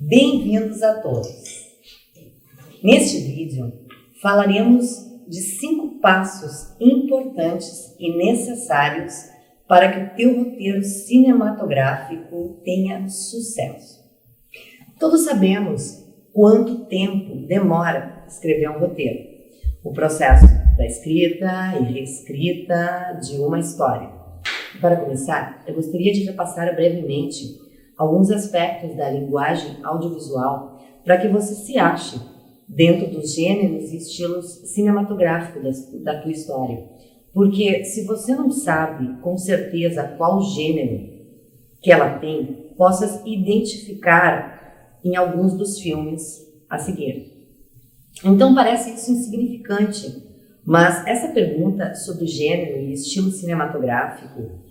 Bem-vindos a todos! Neste vídeo falaremos de 5 passos importantes e necessários para que o teu roteiro cinematográfico tenha sucesso. Todos sabemos quanto tempo demora escrever um roteiro, o processo da escrita e reescrita de uma história. Para começar, eu gostaria de repassar brevemente alguns aspectos da linguagem audiovisual para que você se ache dentro dos gêneros e estilos cinematográficos da tua história. Porque se você não sabe com certeza qual gênero que ela tem, possas identificar em alguns dos filmes a seguir. Então parece isso insignificante, mas essa pergunta sobre gênero e estilo cinematográfico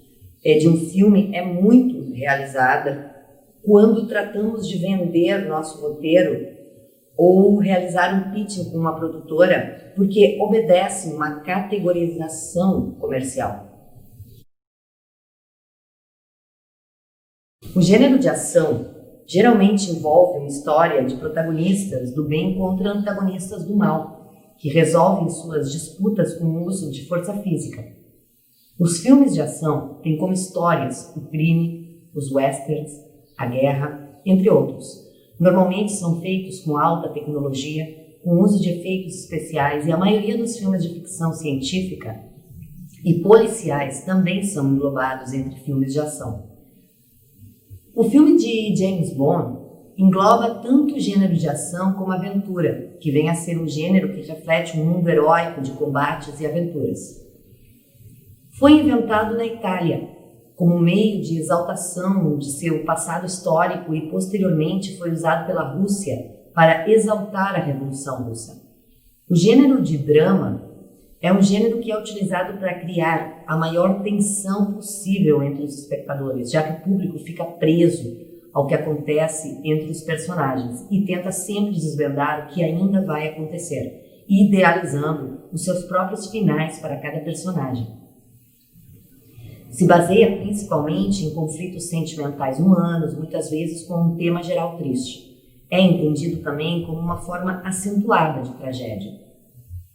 de um filme é muito realizada quando tratamos de vender nosso roteiro ou realizar um pitching com uma produtora, porque obedece uma categorização comercial. O gênero de ação geralmente envolve uma história de protagonistas do bem contra antagonistas do mal, que resolvem suas disputas com o uso de força física. Os filmes de ação têm como histórias o crime, os westerns, a guerra, entre outros. Normalmente são feitos com alta tecnologia, com uso de efeitos especiais, e a maioria dos filmes de ficção científica e policiais também são englobados entre filmes de ação. O filme de James Bond engloba tanto o gênero de ação como aventura, que vem a ser um gênero que reflete um mundo heróico de combates e aventuras. Foi inventado na Itália como meio de exaltação de seu passado histórico e posteriormente foi usado pela Rússia para exaltar a Revolução Russa. O gênero de drama é um gênero que é utilizado para criar a maior tensão possível entre os espectadores, já que o público fica preso ao que acontece entre os personagens e tenta sempre desvendar o que ainda vai acontecer, idealizando os seus próprios finais para cada personagem. Se baseia principalmente em conflitos sentimentais humanos, muitas vezes com um tema geral triste. É entendido também como uma forma acentuada de tragédia.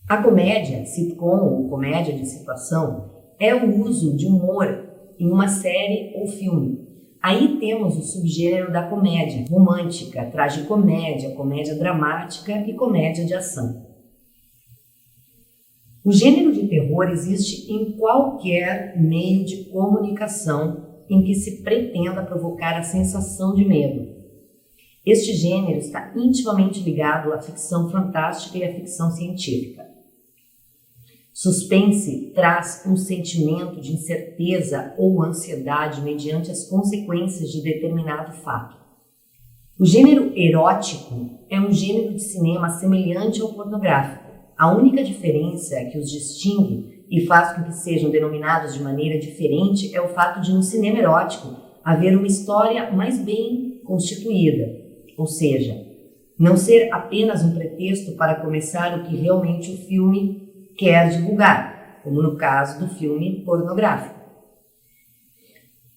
A comédia, sitcom ou comédia de situação, é o uso de humor em uma série ou filme. Aí temos o subgênero da comédia romântica, tragicomédia, comédia dramática e comédia de ação. O gênero de terror existe em qualquer meio de comunicação em que se pretenda provocar a sensação de medo. Este gênero está intimamente ligado à ficção fantástica e à ficção científica. Suspense traz um sentimento de incerteza ou ansiedade mediante as consequências de determinado fato. O gênero erótico é um gênero de cinema semelhante ao pornográfico. A única diferença que os distingue e faz com que sejam denominados de maneira diferente é o fato de no cinema erótico haver uma história mais bem constituída, ou seja, não ser apenas um pretexto para começar o que realmente o filme quer divulgar, como no caso do filme pornográfico.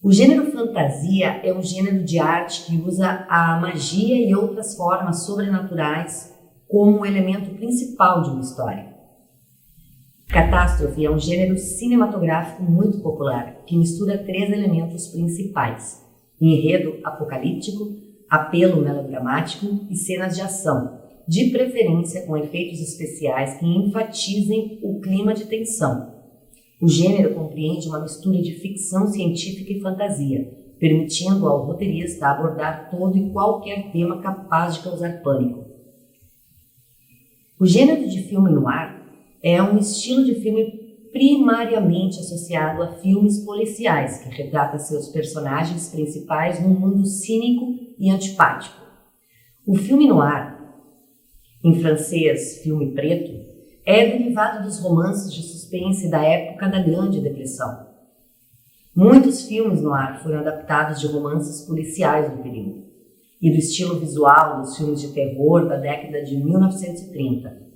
O gênero fantasia é um gênero de arte que usa a magia e outras formas sobrenaturais como o elemento principal de uma história. Catástrofe é um gênero cinematográfico muito popular, que mistura 3 elementos principais: enredo apocalíptico, apelo melodramático e cenas de ação, de preferência com efeitos especiais que enfatizem o clima de tensão. O gênero compreende uma mistura de ficção científica e fantasia, permitindo ao roteirista abordar todo e qualquer tema capaz de causar pânico. O gênero de filme noir é um estilo de filme primariamente associado a filmes policiais, que retrata seus personagens principais num mundo cínico e antipático. O filme noir, em francês filme preto, é derivado dos romances de suspense da época da Grande Depressão. Muitos filmes noir foram adaptados de romances policiais do período e do estilo visual dos filmes de terror da década de 1930.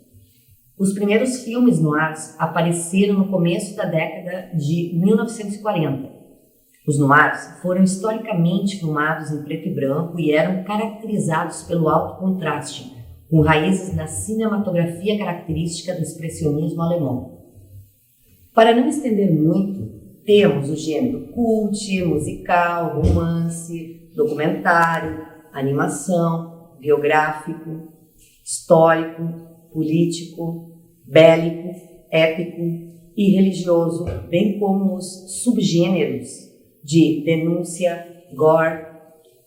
Os primeiros filmes noirs apareceram no começo da década de 1940. Os noirs foram historicamente filmados em preto e branco e eram caracterizados pelo alto contraste, com raízes na cinematografia característica do expressionismo alemão. Para não estender muito, temos o gênero cult, musical, romance, documentário, animação, biográfico, histórico, político, bélico, épico e religioso, bem como os subgêneros de denúncia, gore,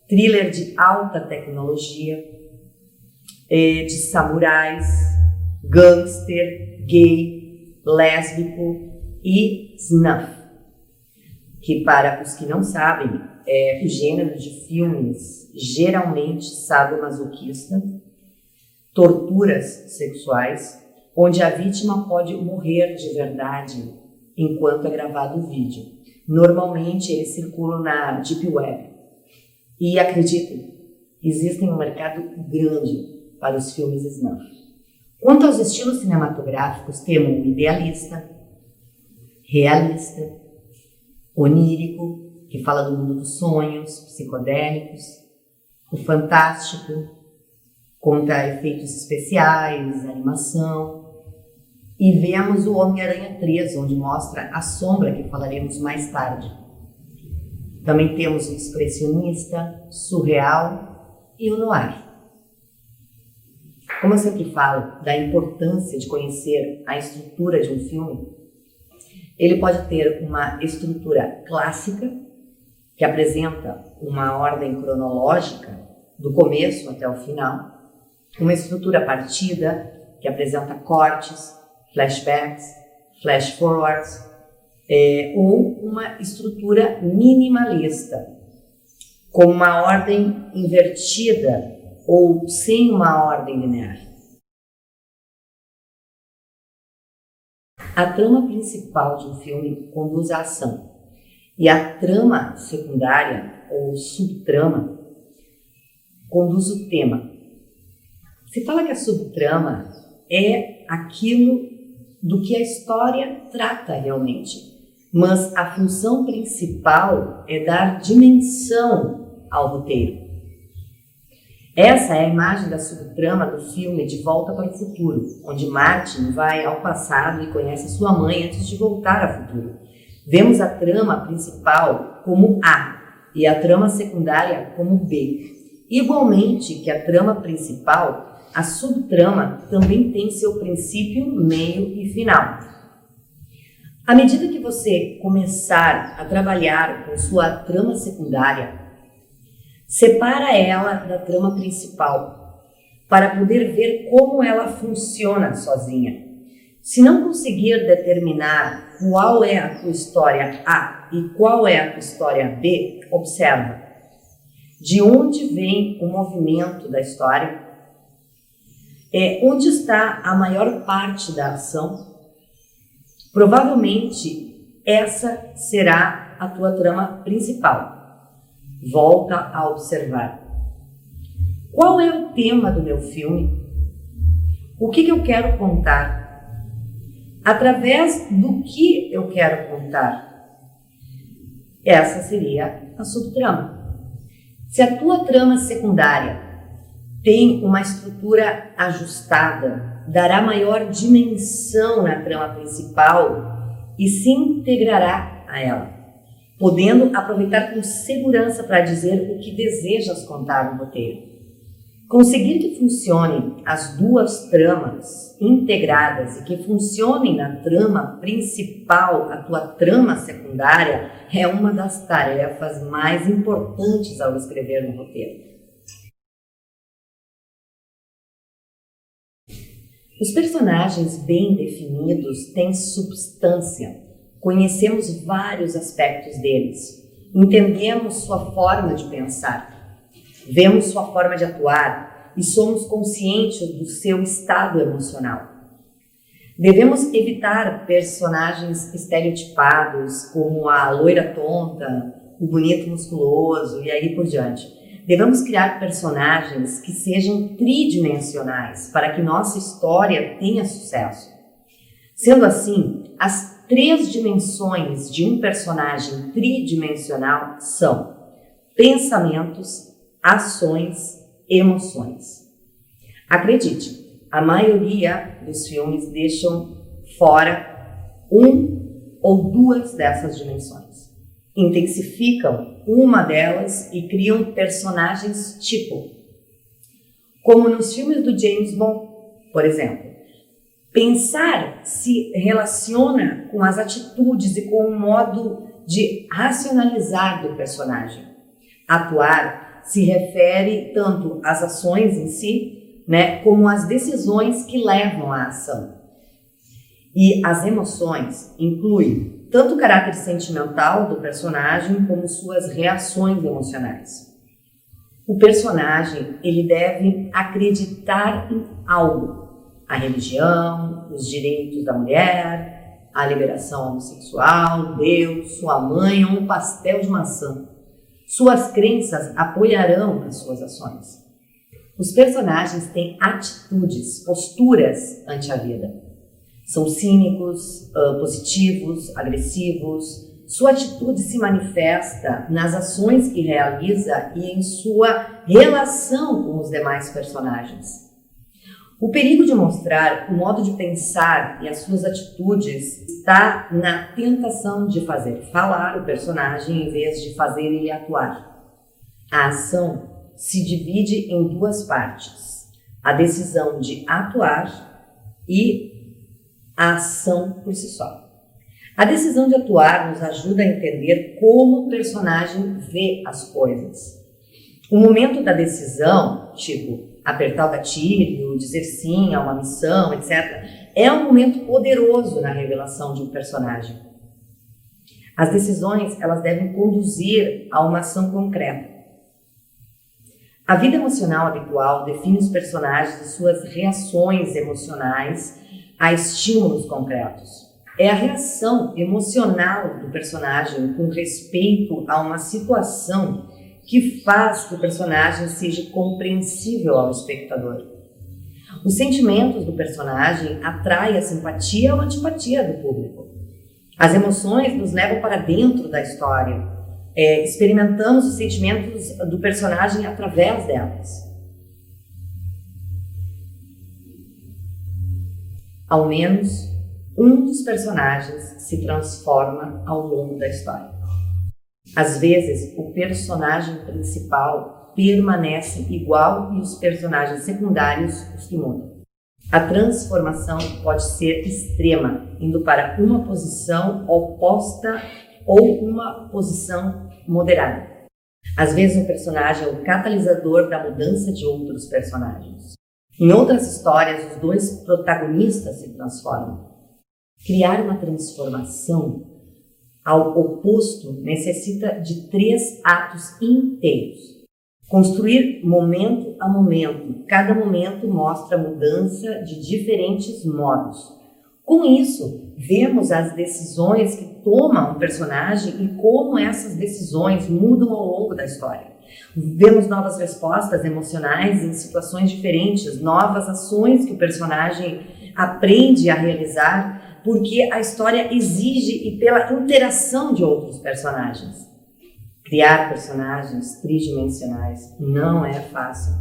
thriller de alta tecnologia, de samurais, gangster, gay, lésbico e snuff, que para os que não sabem é o gênero de filmes geralmente sadomasoquista, torturas sexuais, onde a vítima pode morrer de verdade enquanto é gravado o vídeo. Normalmente eles circulam na Deep Web. E acreditem, existe um mercado grande para os filmes snuff. Quanto aos estilos cinematográficos, temos o idealista, realista, onírico, que fala do mundo dos sonhos, psicodélicos, o fantástico, conta efeitos especiais, animação. E vemos o Homem-Aranha 3, onde mostra a sombra, que falaremos mais tarde. Também temos o expressionista, surreal e o noir. Como eu sempre falo da importância de conhecer a estrutura de um filme, ele pode ter uma estrutura clássica, que apresenta uma ordem cronológica do começo até o final, uma estrutura partida, que apresenta cortes, flashbacks, flash forwards, ou uma estrutura minimalista, com uma ordem invertida ou sem uma ordem linear. A trama principal de um filme conduz à ação, e a trama secundária ou subtrama conduz o tema. Se fala que a subtrama é aquilo do que a história trata realmente, mas a função principal é dar dimensão ao roteiro. Essa é a imagem da subtrama do filme De Volta para o Futuro, onde Martin vai ao passado e conhece sua mãe antes de voltar ao futuro. Vemos a trama principal como A e a trama secundária como B. Igualmente que a trama principal, a subtrama também tem seu princípio, meio e final. À medida que você começar a trabalhar com sua trama secundária, separa ela da trama principal, para poder ver como ela funciona sozinha. Se não conseguir determinar qual é a tua história A e qual é a tua história B, observa. De onde vem o movimento da história? Onde está a maior parte da ação? Provavelmente essa será a tua trama principal. Volta a observar. Qual é o tema do meu filme? O que eu quero contar? Através do que eu quero contar? Essa seria a subtrama. Se a tua trama secundária tem uma estrutura ajustada, dará maior dimensão na trama principal e se integrará a ela, podendo aproveitar com segurança para dizer o que desejas contar no roteiro. Conseguir que funcionem as duas tramas integradas e que funcionem na trama principal, a tua trama secundária, é uma das tarefas mais importantes ao escrever um roteiro. Os personagens bem definidos têm substância. Conhecemos vários aspectos deles. Entendemos sua forma de pensar. Vemos sua forma de atuar e somos conscientes do seu estado emocional. Devemos evitar personagens estereotipados como a loira tonta, o bonito musculoso e aí por diante. Devemos criar personagens que sejam tridimensionais para que nossa história tenha sucesso. Sendo assim, as três dimensões de um personagem tridimensional são pensamentos, ações, emoções. Acredite, a maioria dos filmes deixam fora um ou duas dessas dimensões. Intensificam uma delas e criam personagens tipo. Como nos filmes do James Bond, por exemplo. Pensar se relaciona com as atitudes e com o modo de racionalizar do personagem. Atuar se refere tanto às ações em si, como às decisões que levam à ação. E as emoções incluem tanto o caráter sentimental do personagem como suas reações emocionais. O personagem, ele deve acreditar em algo. A religião, os direitos da mulher, a liberação homossexual, Deus, sua mãe ou um pastel de maçã. Suas crenças apoiarão as suas ações. Os personagens têm atitudes, posturas ante a vida. São cínicos, positivos, agressivos. Sua atitude se manifesta nas ações que realiza e em sua relação com os demais personagens. O perigo de mostrar o modo de pensar e as suas atitudes está na tentação de fazer falar o personagem em vez de fazer ele atuar. A ação se divide em duas partes: a decisão de atuar e a ação por si só. A decisão de atuar nos ajuda a entender como o personagem vê as coisas. O momento da decisão, tipo apertar o gatilho, dizer sim a uma missão, etc., é um momento poderoso na revelação de um personagem. As decisões, elas devem conduzir a uma ação concreta. A vida emocional habitual define os personagens e suas reações emocionais a estímulos concretos. É a reação emocional do personagem com respeito a uma situação que faz que o personagem seja compreensível ao espectador. Os sentimentos do personagem atraem a simpatia ou antipatia do público. As emoções nos levam para dentro da história. Experimentamos os sentimentos do personagem através delas. Ao menos um dos personagens se transforma ao longo da história. Às vezes, o personagem principal permanece igual e os personagens secundários os que mudam. A transformação pode ser extrema, indo para uma posição oposta ou uma posição moderada. Às vezes, o personagem é o catalisador da mudança de outros personagens. Em outras histórias, os dois protagonistas se transformam. Criar uma transformação ao oposto necessita de 3 atos inteiros. Construir momento a momento. Cada momento mostra mudança de diferentes modos. Com isso, vemos as decisões que toma um personagem e como essas decisões mudam ao longo da história. Vemos novas respostas emocionais em situações diferentes, novas ações que o personagem aprende a realizar porque a história exige e pela interação de outros personagens. Criar personagens tridimensionais não é fácil.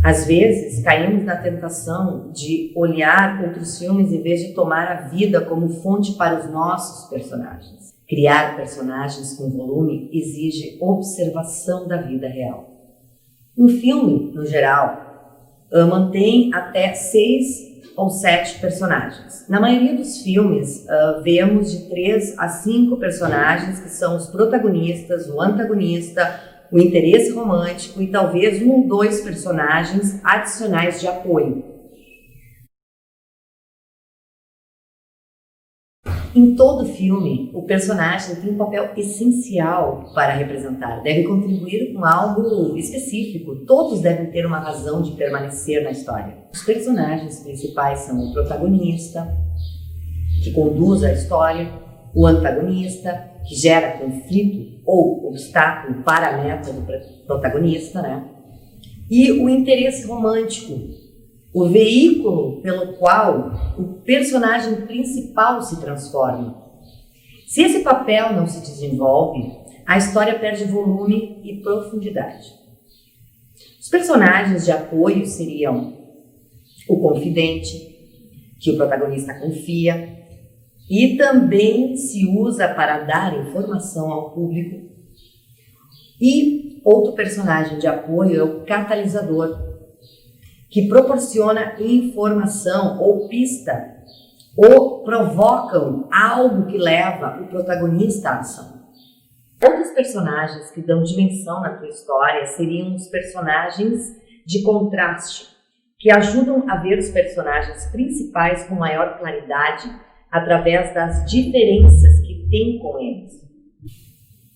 Às vezes, caímos na tentação de olhar outros filmes em vez de tomar a vida como fonte para os nossos personagens. Criar personagens com volume exige observação da vida real. Um filme, no geral, mantém até 6 ou 7 personagens. Na maioria dos filmes, vemos de 3 a 5 personagens que são os protagonistas, o antagonista, o interesse romântico e talvez 1 ou 2 personagens adicionais de apoio. Em todo filme, o personagem tem um papel essencial para representar, deve contribuir com algo específico, todos devem ter uma razão de permanecer na história. Os personagens principais são o protagonista, que conduz a história, o antagonista, que gera conflito ou obstáculo para a meta do protagonista, e o interesse romântico, o veículo pelo qual o personagem principal se transforma. Se esse papel não se desenvolve, a história perde volume e profundidade. Os personagens de apoio seriam o confidente, que o protagonista confia, e também se usa para dar informação ao público. E outro personagem de apoio é o catalisador, que proporciona informação ou pista, ou provocam algo que leva o protagonista à ação. Outros personagens que dão dimensão na tua história seriam os personagens de contraste, que ajudam a ver os personagens principais com maior claridade através das diferenças que tem com eles.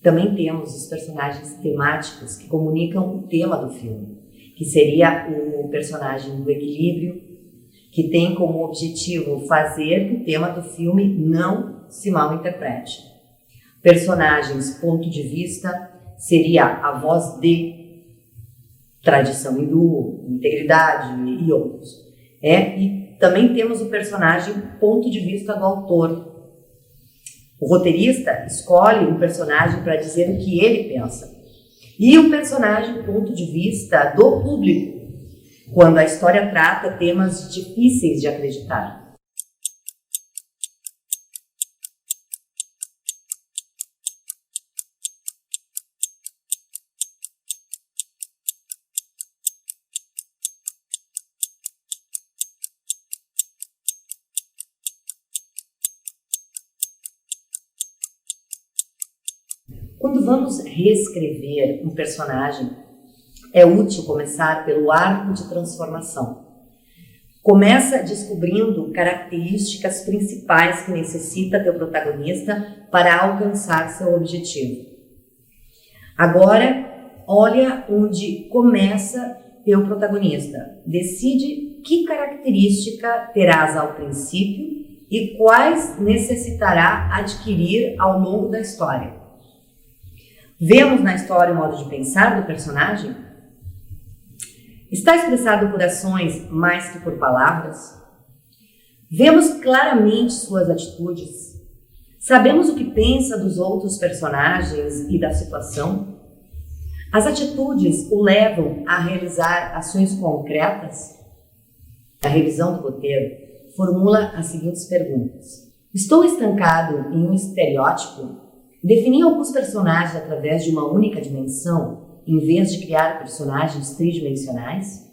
Também temos os personagens temáticos que comunicam o tema do filme, que seria o personagem do equilíbrio, que tem como objetivo fazer que o tema do filme não se mal interprete. Personagens ponto de vista seria a voz de tradição hindu, integridade e outros. E também temos o personagem ponto de vista do autor. O roteirista escolhe um personagem para dizer o que ele pensa. E o personagem ponto de vista do público, quando a história trata temas difíceis de acreditar. Quando vamos reescrever um personagem, é útil começar pelo arco de transformação. Começa descobrindo características principais que necessita teu protagonista para alcançar seu objetivo. Agora, olha onde começa teu protagonista. Decide que característica terás ao princípio e quais necessitará adquirir ao longo da história. Vemos na história o modo de pensar do personagem? Está expressado por ações mais que por palavras? Vemos claramente suas atitudes? Sabemos o que pensa dos outros personagens e da situação? As atitudes o levam a realizar ações concretas? A revisão do roteiro formula as seguintes perguntas. Estou estancado em um estereótipo? Defini alguns personagens através de uma única dimensão, em vez de criar personagens tridimensionais?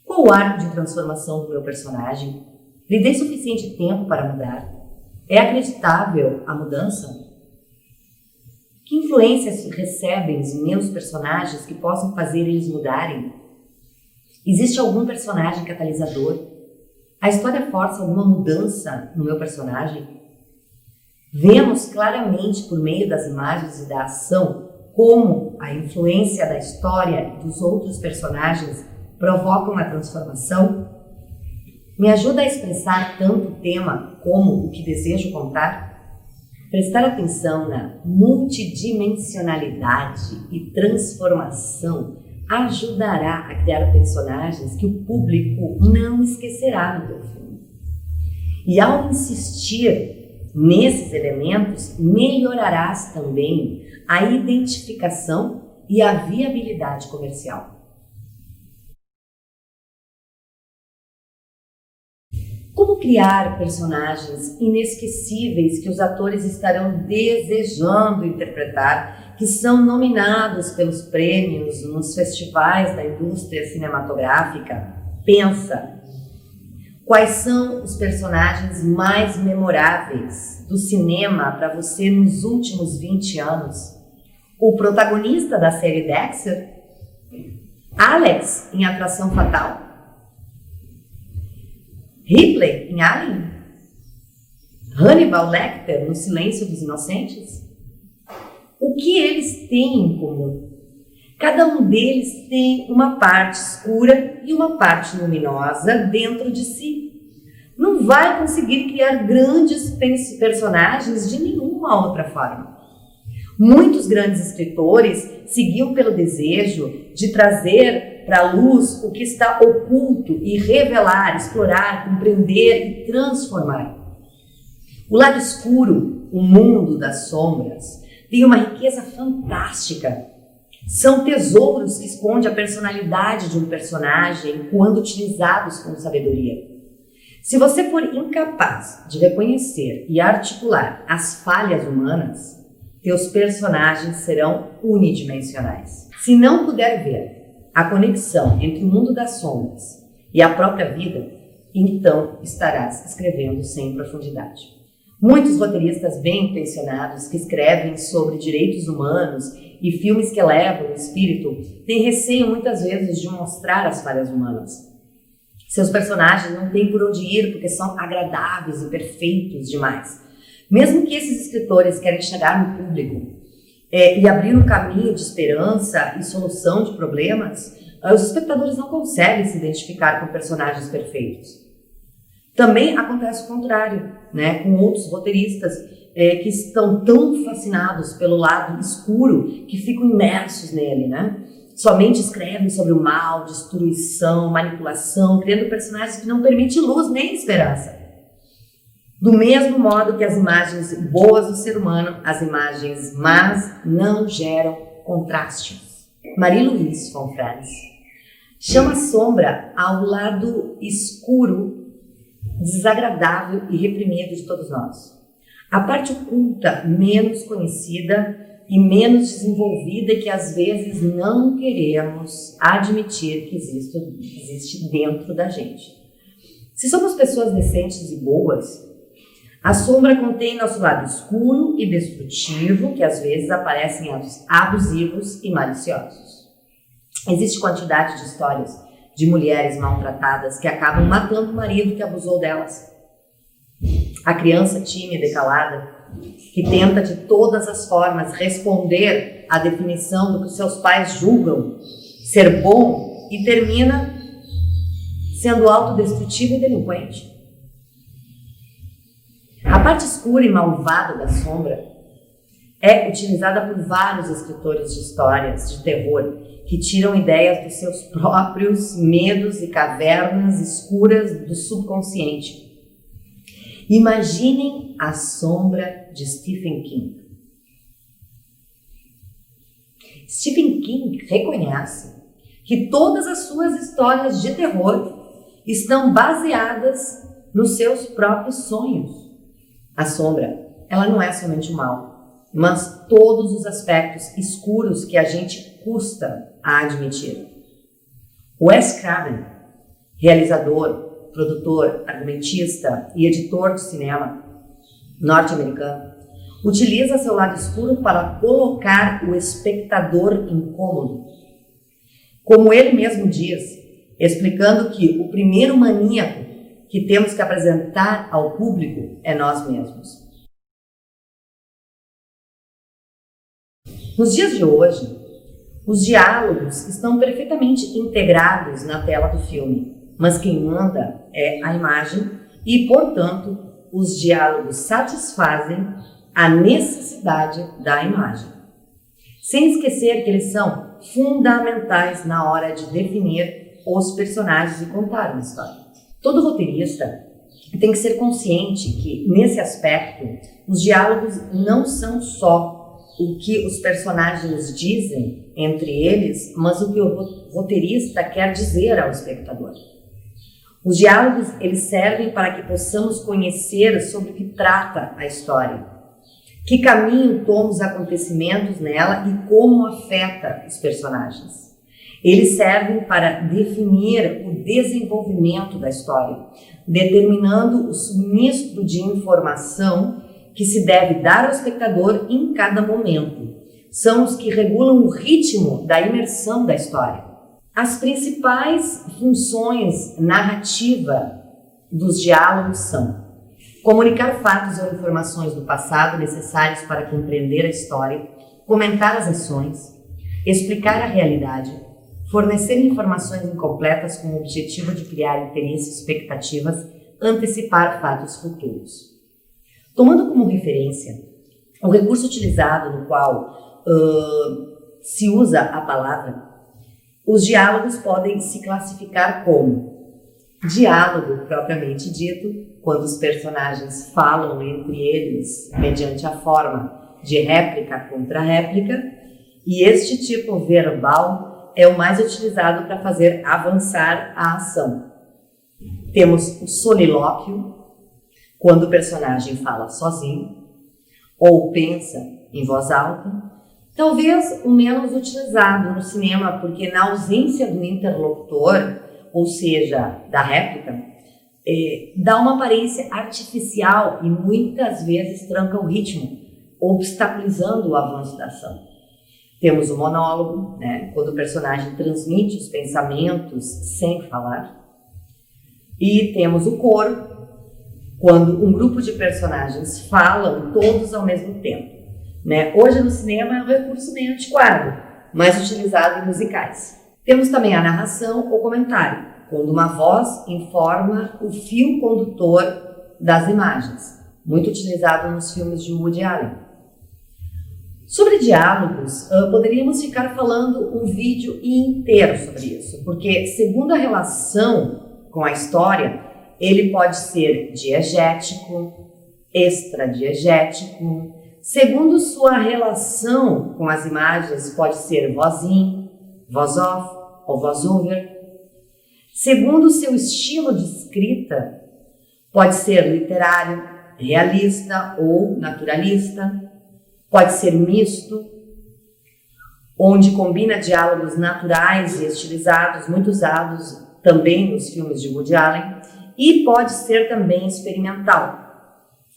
Qual o arco de transformação do meu personagem? Lhe dei suficiente tempo para mudar? É acreditável a mudança? Que influências recebem os meus personagens que possam fazer eles mudarem? Existe algum personagem catalisador? A história força alguma mudança no meu personagem? Vemos claramente por meio das imagens e da ação como a influência da história e dos outros personagens provocam a transformação? Me ajuda a expressar tanto o tema como o que desejo contar? Prestar atenção na multidimensionalidade e transformação ajudará a criar personagens que o público não esquecerá no teu filme. E ao insistir nesses elementos, melhorarás também a identificação e a viabilidade comercial. Como criar personagens inesquecíveis que os atores estarão desejando interpretar, que são nominados pelos prêmios nos festivais da indústria cinematográfica? Pensa! Quais são os personagens mais memoráveis do cinema para você nos últimos 20 anos? O protagonista da série Dexter? Alex em Atração Fatal? Ripley em Alien? Hannibal Lecter no Silêncio dos Inocentes? O que eles têm em comum? Cada um deles tem uma parte escura e uma parte luminosa dentro de si. Não vai conseguir criar grandes personagens de nenhuma outra forma. Muitos grandes escritores seguiu pelo desejo de trazer para a luz o que está oculto e revelar, explorar, compreender e transformar. O lado escuro, o mundo das sombras, tem uma riqueza fantástica. São tesouros que escondem a personalidade de um personagem quando utilizados com sabedoria. Se você for incapaz de reconhecer e articular as falhas humanas, teus personagens serão unidimensionais. Se não puder ver a conexão entre o mundo das sombras e a própria vida, então estarás escrevendo sem profundidade. Muitos roteiristas bem intencionados que escrevem sobre direitos humanos e filmes que elevam o espírito têm receio muitas vezes de mostrar as falhas humanas. Seus personagens não têm por onde ir porque são agradáveis e perfeitos demais. Mesmo que esses escritores querem chegar no público e abrir um caminho de esperança e solução de problemas, os espectadores não conseguem se identificar com personagens perfeitos. Também acontece o contrário, né, com outros roteiristas que estão tão fascinados pelo lado escuro que ficam imersos nele, né? Somente escrevem sobre o mal, destruição, manipulação, criando personagens que não permitem luz nem esperança. Do mesmo modo que as imagens boas do ser humano, as imagens más não geram contrastes. Marie-Louise von Franz chama a sombra ao lado escuro, desagradável e reprimido de todos nós. A parte oculta, menos conhecida e menos desenvolvida e que às vezes não queremos admitir que existe dentro da gente. Se somos pessoas decentes e boas, a sombra contém nosso lado escuro e destrutivo, que às vezes aparecem atos abusivos e maliciosos. Existe quantidade de histórias de mulheres maltratadas que acabam matando o marido que abusou delas. A criança tímida e calada, que tenta de todas as formas responder à definição do que os seus pais julgam ser bom e termina sendo autodestrutiva e delinquente. A parte escura e malvada da sombra é utilizada por vários escritores de histórias de terror que tiram ideias dos seus próprios medos e cavernas escuras do subconsciente. Imaginem a sombra de Stephen King. Stephen King reconhece que todas as suas histórias de terror estão baseadas nos seus próprios sonhos. A sombra, ela não é somente o mal, mas todos os aspectos escuros que a gente custa a admitir. Wes Craven, realizador, produtor, argumentista e editor de cinema norte-americano, utiliza seu lado escuro para colocar o espectador incômodo. Como ele mesmo diz, explicando que o primeiro maníaco que temos que apresentar ao público é nós mesmos. Nos dias de hoje, os diálogos estão perfeitamente integrados na tela do filme, mas quem manda é a imagem e, portanto, os diálogos satisfazem a necessidade da imagem. Sem esquecer que eles são fundamentais na hora de definir os personagens e contar uma história. Todo roteirista tem que ser consciente que, nesse aspecto, os diálogos não são só o que os personagens dizem entre eles, mas o que o roteirista quer dizer ao espectador. Os diálogos, eles servem para que possamos conhecer sobre o que trata a história, que caminho tomam os acontecimentos nela e como afeta os personagens. Eles servem para definir o desenvolvimento da história, determinando o suministro de informação que se deve dar ao espectador em cada momento. São os que regulam o ritmo da imersão da história. As principais funções narrativas dos diálogos são comunicar fatos ou informações do passado necessários para compreender a história, comentar as ações, explicar a realidade, fornecer informações incompletas com o objetivo de criar interesse e expectativas, antecipar fatos futuros. Tomando como referência o recurso utilizado no qual se usa a palavra, os diálogos podem se classificar como diálogo propriamente dito, quando os personagens falam entre eles mediante a forma de réplica contra réplica, e este tipo verbal é o mais utilizado para fazer avançar a ação. Temos o solilóquio, quando o personagem fala sozinho ou pensa em voz alta, talvez o menos utilizado no cinema, porque na ausência do interlocutor, ou seja, da réplica, dá uma aparência artificial e muitas vezes tranca o ritmo, obstaculizando o avanço da ação. Temos o monólogo, né, quando o personagem transmite os pensamentos sem falar. E temos o coro, quando um grupo de personagens falam todos ao mesmo tempo. Né? Hoje no cinema é um recurso meio antiquado, mais utilizado em musicais. Temos também a narração ou comentário, quando uma voz informa o fio condutor das imagens, muito utilizado nos filmes de Woody Allen. Sobre diálogos, poderíamos ficar falando um vídeo inteiro sobre isso, porque segundo a relação com a história, ele pode ser diegético, extradiegético. Segundo sua relação com as imagens, pode ser voz in, voz off ou voz over. Segundo seu estilo de escrita, pode ser literário, realista ou naturalista. Pode ser misto, onde combina diálogos naturais e estilizados, muito usados também nos filmes de Woody Allen. E pode ser também experimental,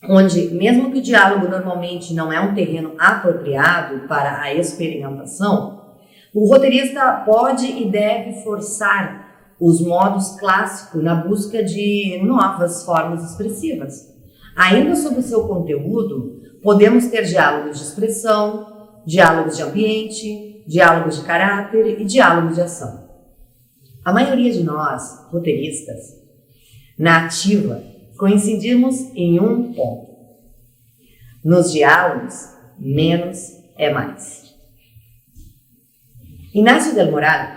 onde, mesmo que o diálogo normalmente não é um terreno apropriado para a experimentação, o roteirista pode e deve forçar os modos clássicos na busca de novas formas expressivas. Ainda sobre o seu conteúdo, podemos ter diálogos de expressão, diálogos de ambiente, diálogos de caráter e diálogos de ação. A maioria de nós, roteiristas, na ativa, coincidimos em um ponto. Nos diálogos, menos é mais. Inácio del Moral,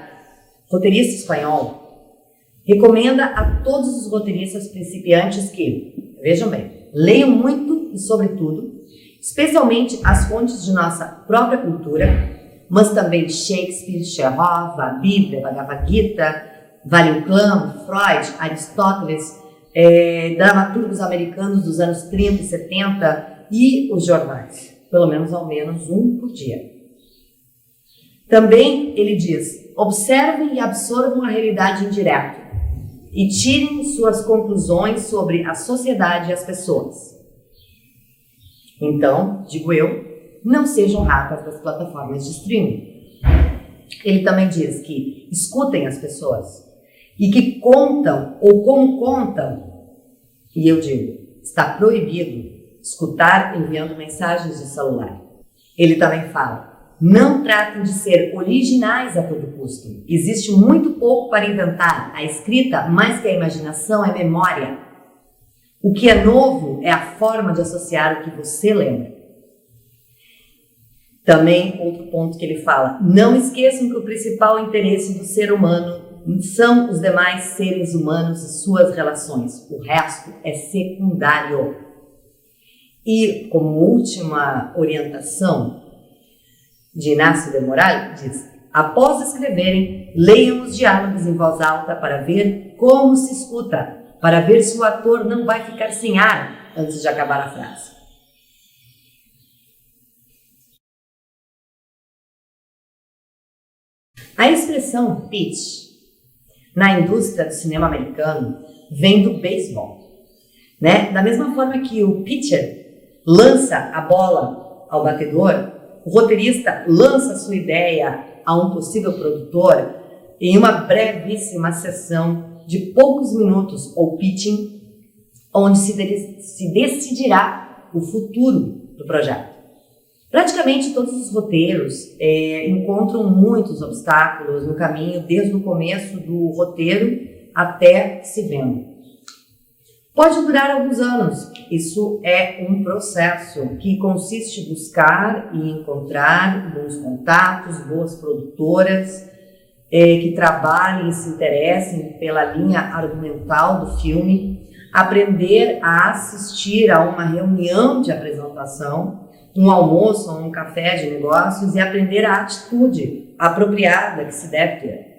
roteirista espanhol, recomenda a todos os roteiristas principiantes que, vejam bem, leiam muito e sobretudo, especialmente as fontes de nossa própria cultura, mas também Shakespeare, Chekhov, a Bíblia, Bhagavad Gita, Valle Inclán, Freud, Aristóteles, dramaturgos americanos dos anos 30 e 70 e os jornais, pelo menos ao menos um por dia. Também ele diz, observem e absorvam a realidade em direto e tirem suas conclusões sobre a sociedade e as pessoas. Então, digo eu, não sejam ratas das plataformas de streaming. Ele também diz que escutem as pessoas e que contam ou como contam. E eu digo, está proibido escutar enviando mensagens de celular. Ele também fala, não tratem de ser originais a todo custo. Existe muito pouco para inventar. A escrita, mais que a imaginação, é memória. O que é novo é a forma de associar o que você lembra. Também, outro ponto que ele fala, não esqueçam que o principal interesse do ser humano são os demais seres humanos e suas relações. O resto é secundário. E, como última orientação de Inácio del Moral, diz, após escreverem, leiam os diálogos em voz alta para ver como se escuta, para ver se o ator não vai ficar sem ar antes de acabar a frase. A expressão pitch na indústria do cinema americano vem do beisebol, né? Da mesma forma que o pitcher lança a bola ao batedor, o roteirista lança sua ideia a um possível produtor em uma brevíssima sessão de poucos minutos, ou pitching, onde se decidirá o futuro do projeto. Praticamente todos os roteiros encontram muitos obstáculos no caminho, desde o começo do roteiro até se vendo. Pode durar alguns anos. Isso é um processo que consiste em buscar e encontrar bons contatos, boas produtoras, que trabalhem e se interessem pela linha argumental do filme, aprender a assistir a uma reunião de apresentação, um almoço ou um café de negócios e aprender a atitude apropriada que se deve ter.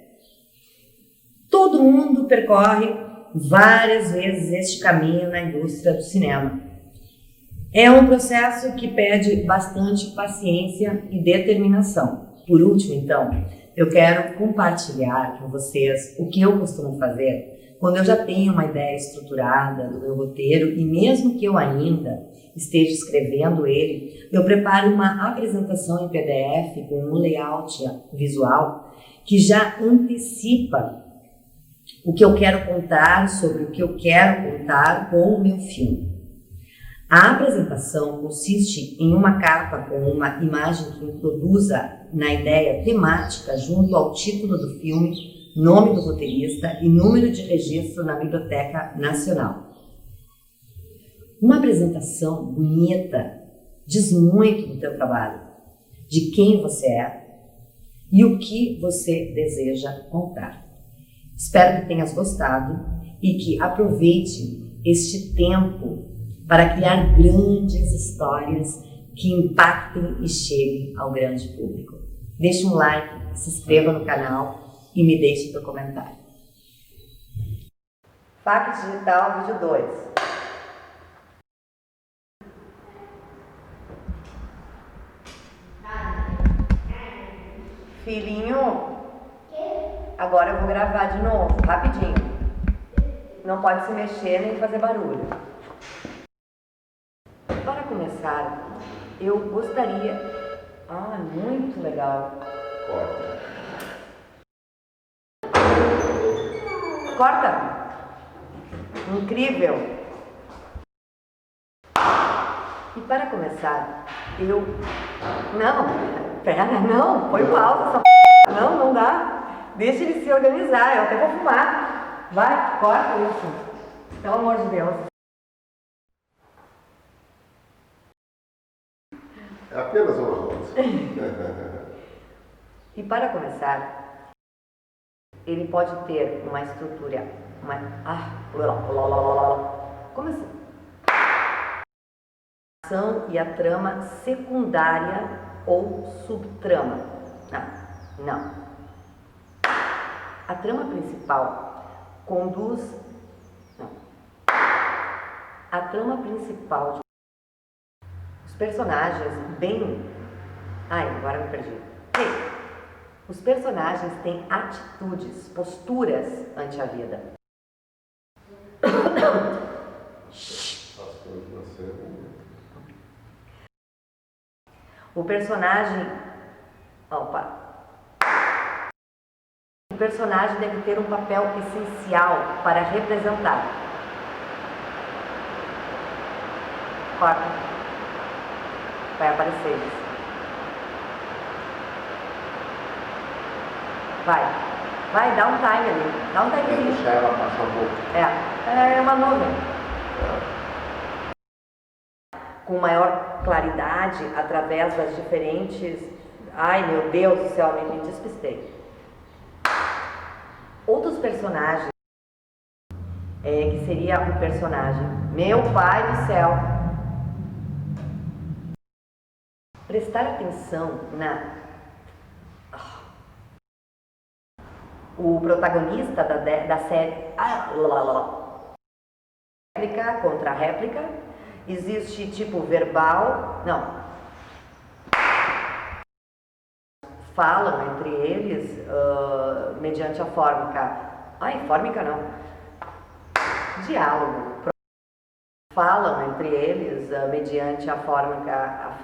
Todo mundo percorre várias vezes este caminho na indústria do cinema. É um processo que pede bastante paciência e determinação. Por último, então, eu quero compartilhar com vocês o que eu costumo fazer quando eu já tenho uma ideia estruturada do meu roteiro e mesmo que eu ainda esteja escrevendo ele, eu preparo uma apresentação em PDF com um layout visual que já antecipa o que eu quero contar sobre o que eu quero contar com o meu filme. A apresentação consiste em uma capa com uma imagem que introduza na ideia temática junto ao título do filme, nome do roteirista e número de registro na Biblioteca Nacional. Uma apresentação bonita diz muito do teu trabalho, de quem você é e o que você deseja contar. Espero que tenhas gostado e que aproveite este tempo para criar grandes histórias que impactem e cheguem ao grande público. Deixe um like, se inscreva no canal e me deixe seu comentário. FAQ Digital, vídeo 2. Filhinho, agora eu vou gravar de novo, rapidinho. Não pode se mexer nem fazer barulho. Para começar, eu gostaria... muito legal. Corta! Incrível! E para começar, eu... Não, põe pausa essa não dá. Deixa ele se organizar, eu até vou fumar. Vai, corta isso. Pelo amor de Deus. É apenas uma voz. E para começar, ele pode ter uma estrutura, começou. A ação e a trama secundária ou subtrama. Não. A trama principal conduz... A trama principal... Os personagens agora me perdi. Os personagens têm atitudes, posturas ante a vida. O personagem deve ter um papel essencial para representar. Corta. Vai aparecer isso. Vai, dá um time ali. Dá um timezinho. Deixar ela passar um pouco. É uma nuvem. Com maior claridade, através das diferentes... Ai, meu Deus do céu, me despistei. Outros personagens, que seria o personagem Meu Pai do Céu. Prestar atenção o protagonista da série réplica contra réplica. Existe tipo verbal, falam entre eles mediante a fórmica. Fórmica não. Diálogo. Falam entre eles mediante a fórmica